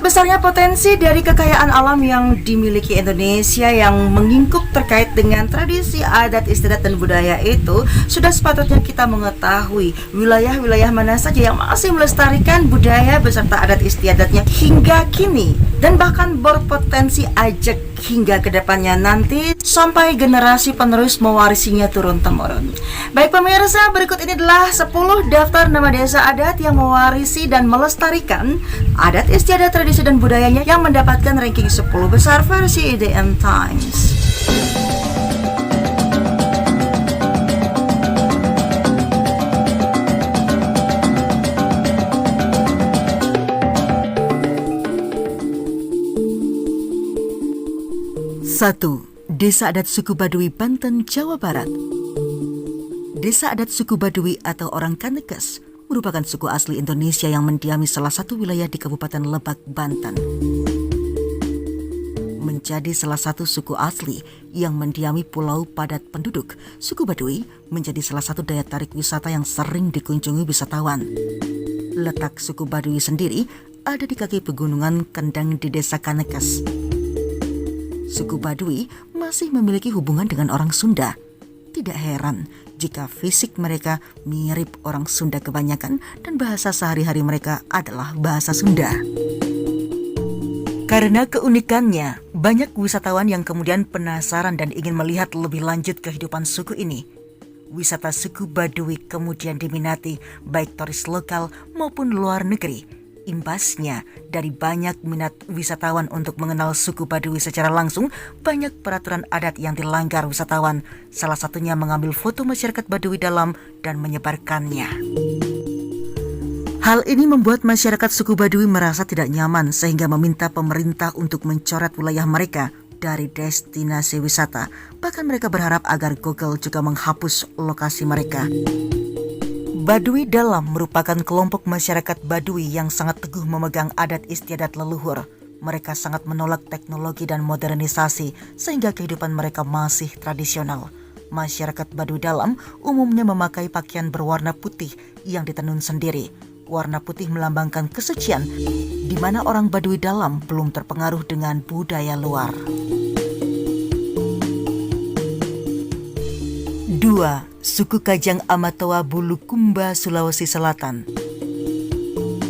Besarnya potensi dari kekayaan alam yang dimiliki Indonesia yang mengingkup terkait dengan tradisi, adat, istiadat, dan budaya itu sudah sepatutnya kita mengetahui wilayah-wilayah mana saja yang masih melestarikan budaya beserta adat istiadatnya hingga kini, dan bahkan berpotensi ajak hingga kedepannya nanti sampai generasi penerus mewarisinya turun-temurun. Baik pemirsa, berikut ini adalah 10 daftar nama desa adat yang mewarisi dan melestarikan adat istiadat, tradisi, dan budayanya yang mendapatkan ranking 10 besar versi IDN Times. Satu, Desa Adat Suku Baduy, Banten, Jawa Barat. Desa Adat Suku Baduy atau orang Kanekes merupakan suku asli Indonesia yang mendiami salah satu wilayah di Kabupaten Lebak, Banten. Menjadi salah satu suku asli yang mendiami pulau padat penduduk, suku Baduy menjadi salah satu daya tarik wisata yang sering dikunjungi wisatawan. Letak suku Baduy sendiri ada di kaki pegunungan Kendang di Desa Kanekes. Suku Baduy masih memiliki hubungan dengan orang Sunda. Tidak heran jika fisik mereka mirip orang Sunda kebanyakan dan bahasa sehari-hari mereka adalah bahasa Sunda. Karena keunikannya, banyak wisatawan yang kemudian penasaran dan ingin melihat lebih lanjut kehidupan suku ini. Wisata suku Baduy kemudian diminati baik turis lokal maupun luar negeri. Imbasnya, dari banyak minat wisatawan untuk mengenal suku Baduy secara langsung, banyak peraturan adat yang dilanggar wisatawan. Salah satunya mengambil foto masyarakat Baduy dalam dan menyebarkannya. Hal ini membuat masyarakat suku Baduy merasa tidak nyaman sehingga meminta pemerintah untuk mencoret wilayah mereka dari destinasi wisata. Bahkan mereka berharap agar Google juga menghapus lokasi mereka. Baduy Dalam merupakan kelompok masyarakat Baduy yang sangat teguh memegang adat istiadat leluhur. Mereka sangat menolak teknologi dan modernisasi sehingga kehidupan mereka masih tradisional. Masyarakat Baduy Dalam umumnya memakai pakaian berwarna putih yang ditenun sendiri. Warna putih melambangkan kesucian, di mana orang Baduy Dalam belum terpengaruh dengan budaya luar. 2. Suku Kajang Amatoa Bulukumba, Sulawesi Selatan.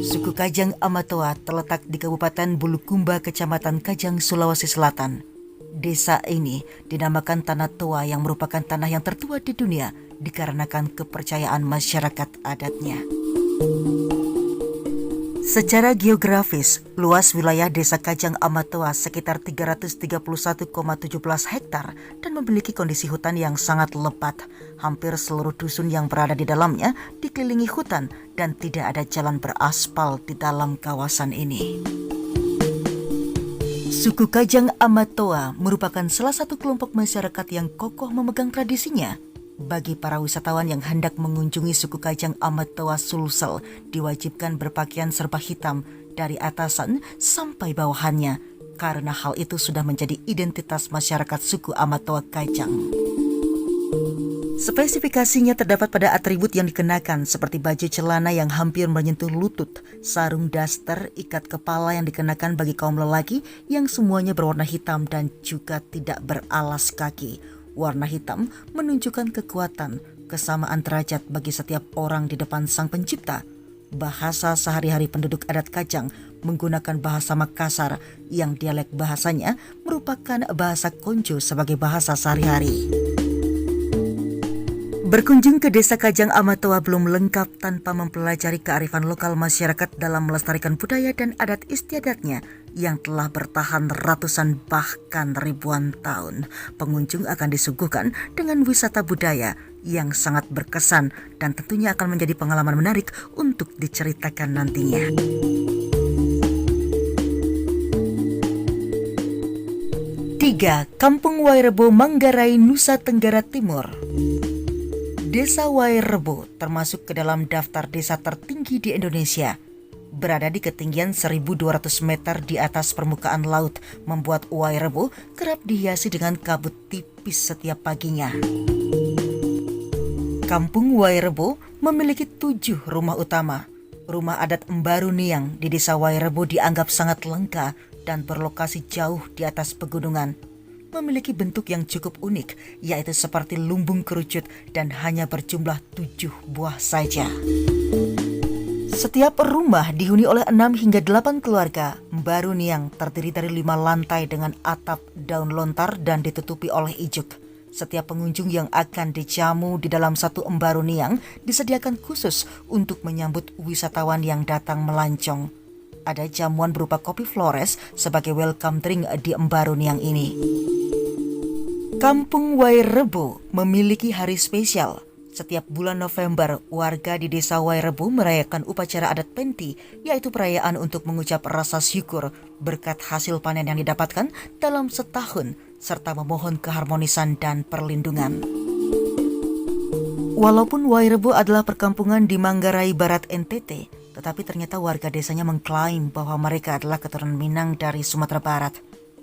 Suku Kajang Amatoa terletak di Kabupaten Bulukumba, Kecamatan Kajang, Sulawesi Selatan. Desa ini dinamakan Tanah Toa yang merupakan tanah yang tertua di dunia dikarenakan kepercayaan masyarakat adatnya. Secara geografis, luas wilayah Desa Kajang Amatoa sekitar 331,17 hektar dan memiliki kondisi hutan yang sangat lebat. Hampir seluruh dusun yang berada di dalamnya dikelilingi hutan dan tidak ada jalan beraspal di dalam kawasan ini. Suku Kajang Amatoa merupakan salah satu kelompok masyarakat yang kokoh memegang tradisinya. Bagi para wisatawan yang hendak mengunjungi suku Kajang Amatoa Sulsel, diwajibkan berpakaian serba hitam dari atasan sampai bawahannya, karena hal itu sudah menjadi identitas masyarakat suku Amatoa Kajang. Spesifikasinya terdapat pada atribut yang dikenakan seperti baju celana yang hampir menyentuh lutut, sarung daster, ikat kepala yang dikenakan bagi kaum lelaki yang semuanya berwarna hitam dan juga tidak beralas kaki. Warna hitam menunjukkan kekuatan, kesamaan derajat bagi setiap orang di depan Sang Pencipta. Bahasa sehari-hari penduduk adat Kajang menggunakan bahasa Makassar yang dialek bahasanya merupakan bahasa Konjo sebagai bahasa sehari-hari. Berkunjung ke Desa Kajang Amatoa belum lengkap tanpa mempelajari kearifan lokal masyarakat dalam melestarikan budaya dan adat istiadatnya yang telah bertahan ratusan bahkan ribuan tahun. Pengunjung akan disuguhkan dengan wisata budaya yang sangat berkesan dan tentunya akan menjadi pengalaman menarik untuk diceritakan nantinya. 3. Kampung Wairebo, Manggarai, Nusa Tenggara Timur. Desa Wairebo termasuk ke dalam daftar desa tertinggi di Indonesia. Berada di ketinggian 1.200 meter di atas permukaan laut, membuat Wairebo kerap dihiasi dengan kabut tipis setiap paginya. Kampung Wairebo memiliki 7 rumah utama. Rumah adat Mbaru Niang di Desa Wairebo dianggap sangat langka dan berlokasi jauh di atas pegunungan. Memiliki bentuk yang cukup unik, yaitu seperti lumbung kerucut dan hanya berjumlah 7 buah saja. Setiap rumah dihuni oleh 6 hingga 8 keluarga. Mbaru Niang terdiri dari 5 lantai dengan atap daun lontar dan ditutupi oleh ijuk. Setiap pengunjung yang akan dijamu di dalam satu Mbaru Niang disediakan khusus untuk menyambut wisatawan yang datang melancong. Ada jamuan berupa kopi Flores sebagai welcome drink di Mbaru Niang ini. Kampung Wairebo memiliki hari spesial. Setiap bulan November, warga di Desa Wairebo merayakan upacara adat Penti, yaitu perayaan untuk mengucap rasa syukur berkat hasil panen yang didapatkan dalam setahun, serta memohon keharmonisan dan perlindungan. Walaupun Wairebo adalah perkampungan di Manggarai Barat NTT, tetapi ternyata warga desanya mengklaim bahwa mereka adalah keturunan Minang dari Sumatera Barat.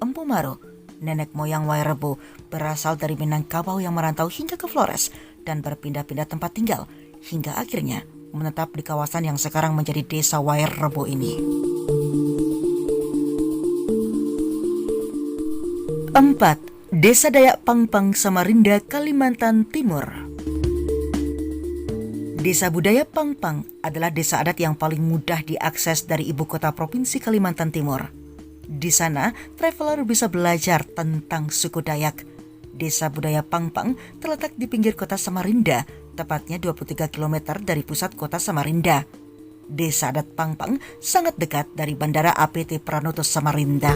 Empu Maro, nenek moyang Wairebo, berasal dari Minangkabau yang merantau hingga ke Flores dan berpindah-pindah tempat tinggal hingga akhirnya menetap di kawasan yang sekarang menjadi Desa Wairebo ini. 4. Desa Dayak Pangpang, Samarinda, Kalimantan Timur. Desa Budaya Pangpang adalah desa adat yang paling mudah diakses dari ibu kota provinsi Kalimantan Timur. Di sana, traveler bisa belajar tentang suku Dayak. Desa Budaya Pangpang terletak di pinggir kota Samarinda, tepatnya 23 km dari pusat kota Samarinda. Desa adat Pangpang sangat dekat dari Bandara APT Pranoto Samarinda.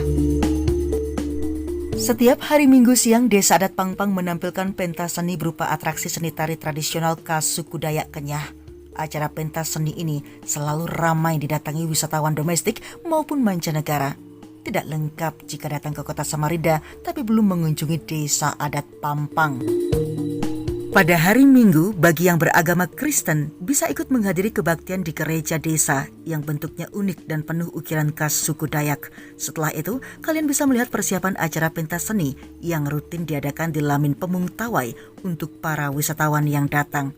Setiap hari Minggu siang, Desa adat Pangpang menampilkan pentas seni berupa atraksi seni tari tradisional khas suku Dayak Kenyah. Acara pentas seni ini selalu ramai didatangi wisatawan domestik maupun mancanegara. Tidak lengkap jika datang ke kota Samarinda tapi belum mengunjungi Desa adat Pangpang. Pada hari Minggu, bagi yang beragama Kristen bisa ikut menghadiri kebaktian di gereja desa yang bentuknya unik dan penuh ukiran khas suku Dayak. Setelah itu, kalian bisa melihat persiapan acara pentas seni yang rutin diadakan di Lamin Pemung Tawai untuk para wisatawan yang datang.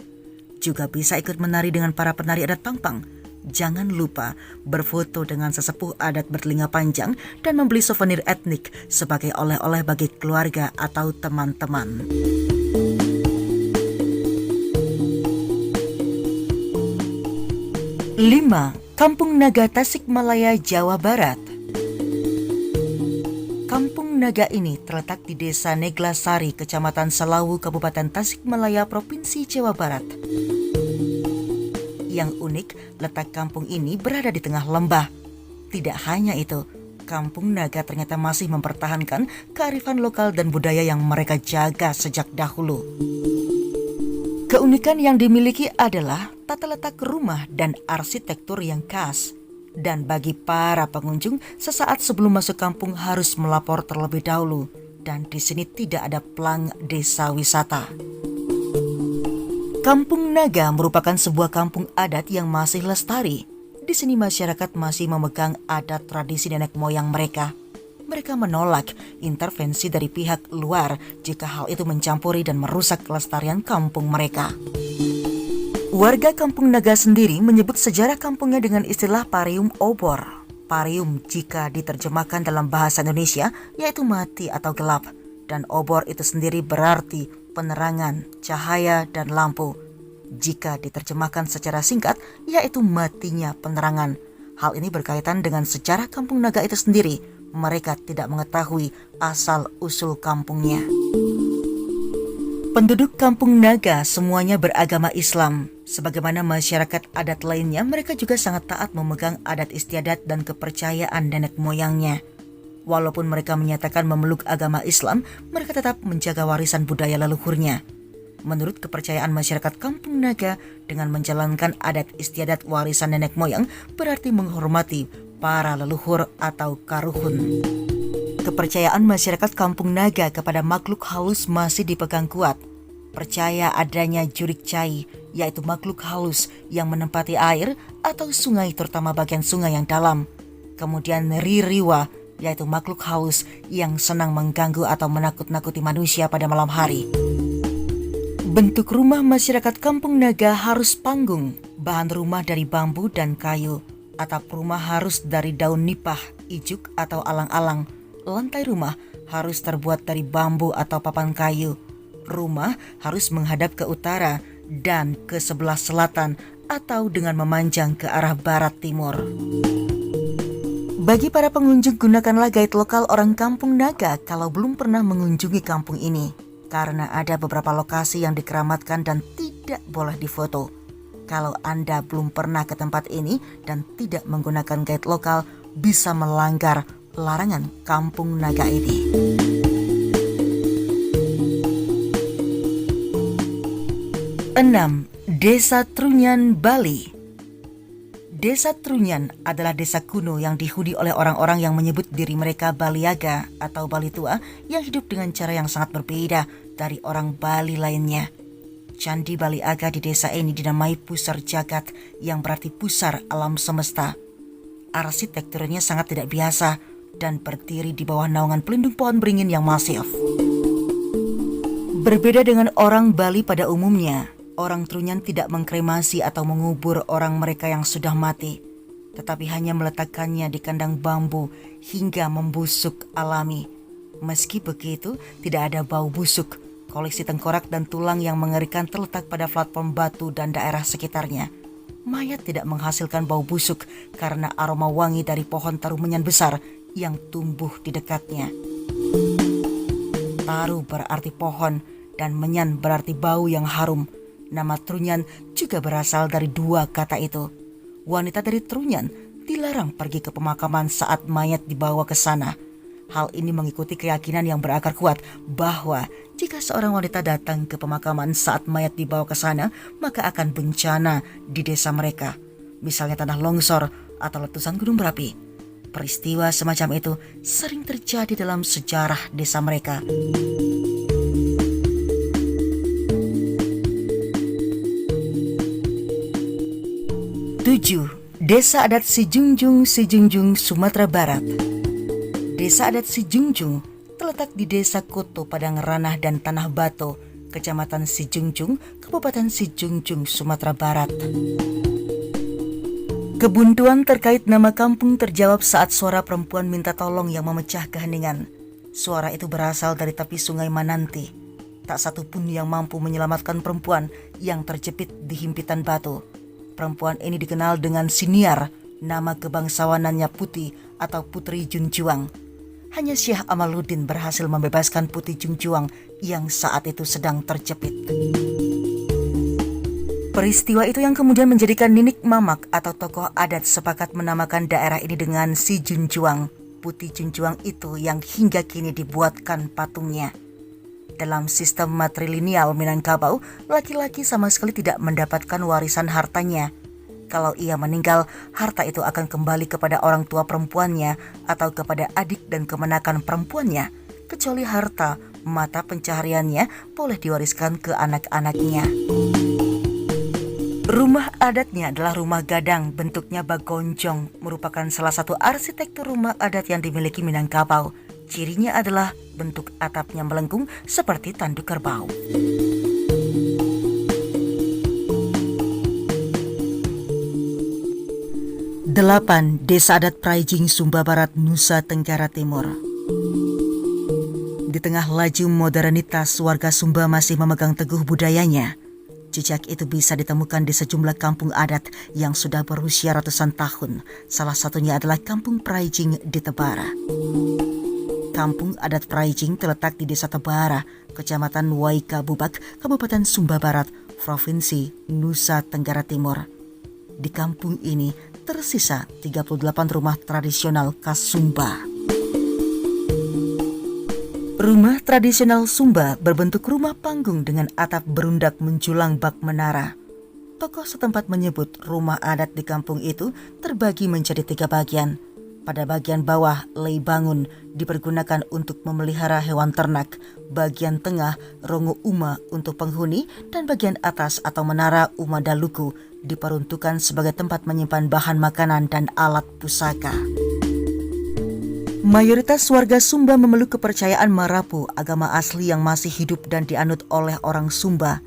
Juga bisa ikut menari dengan para penari adat Pangpang. Jangan lupa berfoto dengan sesepuh adat bertelinga panjang dan membeli souvenir etnik sebagai oleh-oleh bagi keluarga atau teman-teman. 5. Kampung Naga, Tasikmalaya, Jawa Barat. Kampung Naga ini terletak di Desa Neglasari, Kecamatan Salawu, Kabupaten Tasikmalaya, Provinsi Jawa Barat. Yang unik, letak kampung ini berada di tengah lembah. Tidak hanya itu, Kampung Naga ternyata masih mempertahankan kearifan lokal dan budaya yang mereka jaga sejak dahulu. Keunikan yang dimiliki adalah tata letak rumah dan arsitektur yang khas. Dan bagi para pengunjung, sesaat sebelum masuk kampung harus melapor terlebih dahulu. Dan di sini tidak ada plang desa wisata. Kampung Naga merupakan sebuah kampung adat yang masih lestari. Di sini masyarakat masih memegang adat tradisi nenek moyang mereka. Mereka menolak intervensi dari pihak luar jika hal itu mencampuri dan merusak kelestarian kampung mereka. Warga Kampung Naga sendiri menyebut sejarah kampungnya dengan istilah parium obor. Parium jika diterjemahkan dalam bahasa Indonesia yaitu mati atau gelap. Dan obor itu sendiri berarti penerangan, cahaya, dan lampu. Jika diterjemahkan secara singkat, yaitu matinya penerangan. Hal ini berkaitan dengan sejarah Kampung Naga itu sendiri. Mereka tidak mengetahui asal-usul kampungnya. Penduduk Kampung Naga semuanya beragama Islam. Sebagaimana masyarakat adat lainnya, mereka juga sangat taat memegang adat istiadat dan kepercayaan nenek moyangnya. Walaupun mereka menyatakan memeluk agama Islam, mereka tetap menjaga warisan budaya leluhurnya. Menurut kepercayaan masyarakat Kampung Naga, dengan menjalankan adat istiadat warisan nenek moyang berarti menghormati para leluhur atau karuhun. Kepercayaan masyarakat Kampung Naga kepada makhluk halus masih dipegang kuat. Percaya adanya jurik cai, yaitu makhluk halus yang menempati air atau sungai, terutama bagian sungai yang dalam. Kemudian ririwa, yaitu makhluk halus yang senang mengganggu atau menakut-nakuti manusia pada malam hari. Bentuk rumah masyarakat Kampung Naga harus panggung, Bahan rumah dari bambu dan kayu. Atap rumah harus dari daun nipah, ijuk atau alang-alang. Lantai rumah harus terbuat dari bambu atau papan kayu. Rumah harus menghadap ke utara dan ke sebelah selatan atau dengan memanjang ke arah barat timur. Bagi para pengunjung, gunakanlah guide lokal orang Kampung Naga kalau belum pernah mengunjungi kampung ini, karena ada beberapa lokasi yang dikeramatkan dan tidak boleh difoto. Kalau Anda belum pernah ke tempat ini dan tidak menggunakan guide lokal, bisa melanggar larangan Kampung Naga ini. Enam, Desa Trunyan, Bali. Desa Trunyan adalah desa kuno yang dihuni oleh orang-orang yang menyebut diri mereka Baliaga atau Bali tua yang hidup dengan cara yang sangat berbeda dari orang Bali lainnya. Candi Baliaga di desa ini dinamai Pusar Jagat yang berarti pusar alam semesta. Arsitekturnya sangat tidak biasa dan berdiri di bawah naungan pelindung pohon beringin yang masif. Berbeda dengan orang Bali pada umumnya, orang Trunyan tidak mengkremasi atau mengubur orang mereka yang sudah mati, tetapi hanya meletakkannya di kandang bambu hingga membusuk alami. Meski begitu, tidak ada bau busuk. Koleksi tengkorak dan tulang yang mengerikan terletak pada platform batu dan daerah sekitarnya. Mayat tidak menghasilkan bau busuk karena aroma wangi dari pohon taru menyan besar yang tumbuh di dekatnya. Taru berarti pohon dan menyan berarti bau yang harum. Nama Trunyan juga berasal dari dua kata itu. Wanita dari Trunyan dilarang pergi ke pemakaman saat mayat dibawa ke sana. Hal ini mengikuti keyakinan yang berakar kuat bahwa jika seorang wanita datang ke pemakaman saat mayat dibawa ke sana, maka akan bencana di desa mereka. Misalnya tanah longsor atau letusan gunung berapi. Peristiwa semacam itu sering terjadi dalam sejarah desa mereka. 7. Desa Adat Sijunjung, Sijunjung, Sumatera Barat. Desa Adat Sijunjung terletak di Desa Koto, Padang Ranah dan Tanah Bato, Kecamatan Sijunjung, Kabupaten Sijunjung, Sumatera Barat. Kebuntuan terkait nama kampung terjawab saat suara perempuan minta tolong yang memecah keheningan. Suara itu berasal dari tepi sungai Mananti. Tak satu pun yang mampu menyelamatkan perempuan yang terjepit di himpitan batu. Perempuan ini dikenal dengan Siniar, nama kebangsawanannya Putih atau Putri Junjuang. Hanya Syekh Amaluddin berhasil membebaskan Putri Junjuang yang saat itu sedang terjepit. Peristiwa itu yang kemudian menjadikan Ninik Mamak atau tokoh adat sepakat menamakan daerah ini dengan Si Junjuang. Putih Junjuang itu yang hingga kini dibuatkan patungnya. Dalam sistem matrilineal Minangkabau, laki-laki sama sekali tidak mendapatkan warisan hartanya. Kalau ia meninggal, harta itu akan kembali kepada orang tua perempuannya atau kepada adik dan kemenakan perempuannya, kecuali harta mata pencahariannya boleh diwariskan ke anak-anaknya. Rumah adatnya adalah rumah gadang, bentuknya bagonjong, merupakan salah satu arsitektur rumah adat yang dimiliki Minangkabau. Cirinya adalah bentuk atapnya melengkung seperti tanduk kerbau. 8. Desa Adat Praijing, Sumba Barat, Nusa Tenggara Timur. Di tengah laju modernitas, warga Sumba masih memegang teguh budayanya. Jejak itu bisa ditemukan di sejumlah kampung adat yang sudah berusia ratusan tahun. Salah satunya adalah Kampung Praijing di Tebara. Kampung adat Praijing terletak di Desa Tebara, Kecamatan Waikabubak, Kabupaten Sumba Barat, Provinsi Nusa Tenggara Timur. Di kampung ini tersisa 38 rumah tradisional khas Sumba. Rumah tradisional Sumba berbentuk rumah panggung dengan atap berundak menjulang bak menara. Tokoh setempat menyebut rumah adat di kampung itu terbagi menjadi 3 bagian. Pada bagian bawah, lei bangun dipergunakan untuk memelihara hewan ternak. Bagian tengah, rongo uma untuk penghuni. Dan bagian atas atau menara uma daluku diperuntukkan sebagai tempat menyimpan bahan makanan dan alat pusaka. Mayoritas warga Sumba memeluk kepercayaan Marapu, agama asli yang masih hidup dan dianut oleh orang Sumba.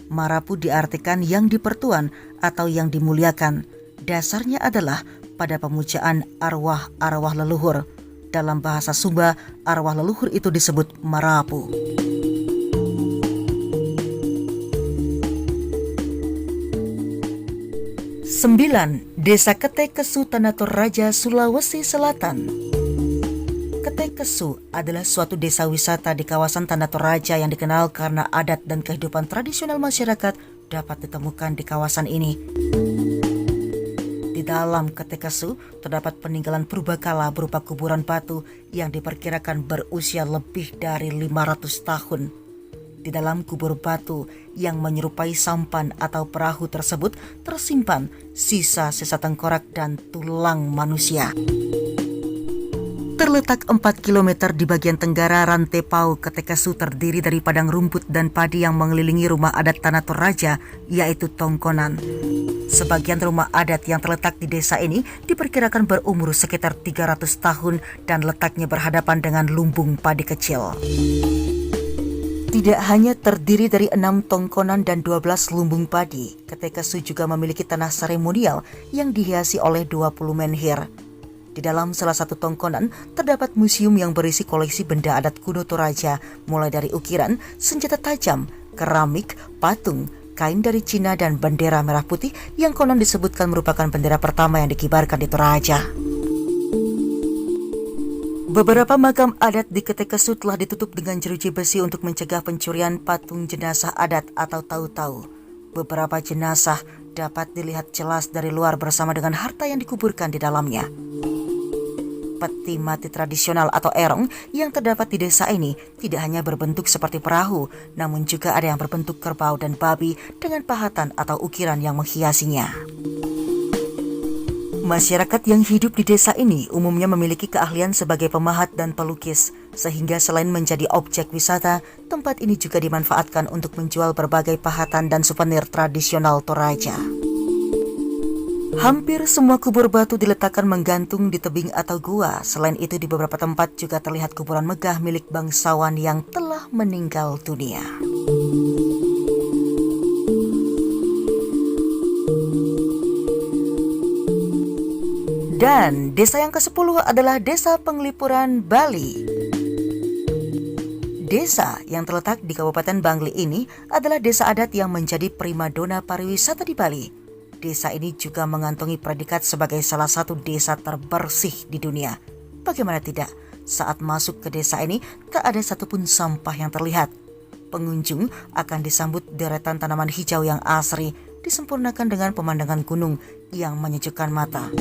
Marapu diartikan yang dipertuan atau yang dimuliakan. Dasarnya adalah pada pemujaan arwah-arwah leluhur. Dalam bahasa Sumba, arwah leluhur itu disebut Marapu. Sembilan, Desa Ketekesu Tanah Toraja, Sulawesi Selatan. Ketekesu adalah suatu desa wisata di kawasan Tanah Toraja yang dikenal karena adat dan kehidupan tradisional masyarakat dapat ditemukan di kawasan ini. Di dalam Ketekesu terdapat peninggalan purbakala berupa kuburan batu yang diperkirakan berusia lebih dari 500 tahun. Di dalam kubur batu yang menyerupai sampan atau perahu tersebut tersimpan sisa-sisa tengkorak dan tulang manusia. Terletak 4 km di bagian tenggara Rantepau, Ketekesu terdiri dari padang rumput dan padi yang mengelilingi rumah adat Tanah Toraja, yaitu Tongkonan. Sebagian rumah adat yang terletak di desa ini diperkirakan berumur sekitar 300 tahun dan letaknya berhadapan dengan lumbung padi kecil. Tidak hanya terdiri dari 6 tongkonan dan 12 lumbung padi, Ketekesu juga memiliki tanah seremonial yang dihiasi oleh 20 menhir. Di dalam salah satu tongkonan terdapat museum yang berisi koleksi benda adat kuno Toraja, mulai dari ukiran, senjata tajam, keramik, patung, kain dari Cina dan bendera merah putih yang konon disebutkan merupakan bendera pertama yang dikibarkan di Toraja. Beberapa makam adat di Ketekesu telah ditutup dengan jeruji besi untuk mencegah pencurian patung jenazah adat atau tau-tau. Beberapa jenazah dapat dilihat jelas dari luar bersama dengan harta yang dikuburkan di dalamnya. Peti mati tradisional atau erong yang terdapat di desa ini tidak hanya berbentuk seperti perahu, namun juga ada yang berbentuk kerbau dan babi dengan pahatan atau ukiran yang menghiasinya. Masyarakat yang hidup di desa ini umumnya memiliki keahlian sebagai pemahat dan pelukis, sehingga selain menjadi objek wisata, tempat ini juga dimanfaatkan untuk menjual berbagai pahatan dan souvenir tradisional Toraja. Hampir semua kubur batu diletakkan menggantung di tebing atau gua. Selain itu di beberapa tempat juga terlihat kuburan megah milik bangsawan yang telah meninggal dunia. Dan desa yang ke-10 adalah Desa Penglipuran, Bali. Desa yang terletak di Kabupaten Bangli ini adalah desa adat yang menjadi primadona pariwisata di Bali. Desa ini juga mengantongi predikat sebagai salah satu desa terbersih di dunia. Bagaimana tidak, saat masuk ke desa ini tak ada satupun sampah yang terlihat. Pengunjung akan disambut deretan tanaman hijau yang asri, disempurnakan dengan pemandangan gunung yang menyejukkan mata.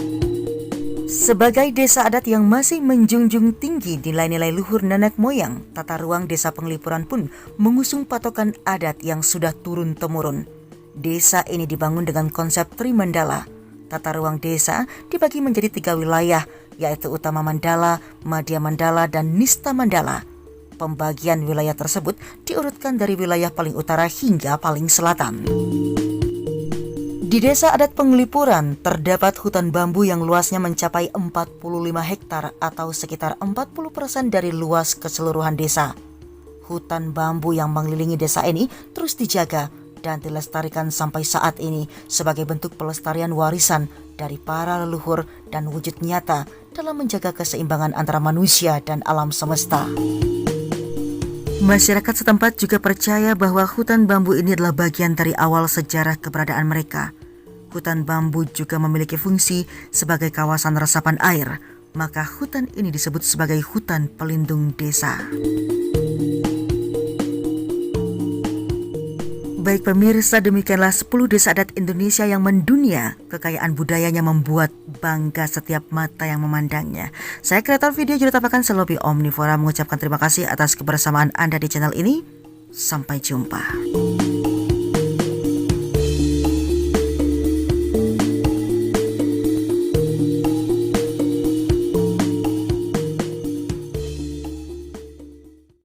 Sebagai desa adat yang masih menjunjung tinggi nilai-nilai luhur nenek moyang, tata ruang Desa Penglipuran pun mengusung patokan adat yang sudah turun-temurun. Desa ini dibangun dengan konsep Trimandala. Tata ruang desa dibagi menjadi 3 wilayah, yaitu Utama Mandala, Madya Mandala, dan Nista Mandala. Pembagian wilayah tersebut diurutkan dari wilayah paling utara hingga paling selatan. Di Desa Adat Penglipuran terdapat hutan bambu yang luasnya mencapai 45 hektar atau sekitar 40% dari luas keseluruhan desa. Hutan bambu yang mengelilingi desa ini terus dijaga dan dilestarikan sampai saat ini sebagai bentuk pelestarian warisan dari para leluhur dan wujud nyata dalam menjaga keseimbangan antara manusia dan alam semesta. Masyarakat setempat juga percaya bahwa hutan bambu ini adalah bagian dari awal sejarah keberadaan mereka. Hutan bambu juga memiliki fungsi sebagai kawasan resapan air, maka hutan ini disebut sebagai hutan pelindung desa. Baik pemirsa, demikianlah 10 desa adat Indonesia yang mendunia. Kekayaan budayanya membuat bangga setiap mata yang memandangnya. Saya kreator video Juru Tapakan Selobi Omnivora mengucapkan terima kasih atas kebersamaan Anda di channel ini. Sampai jumpa.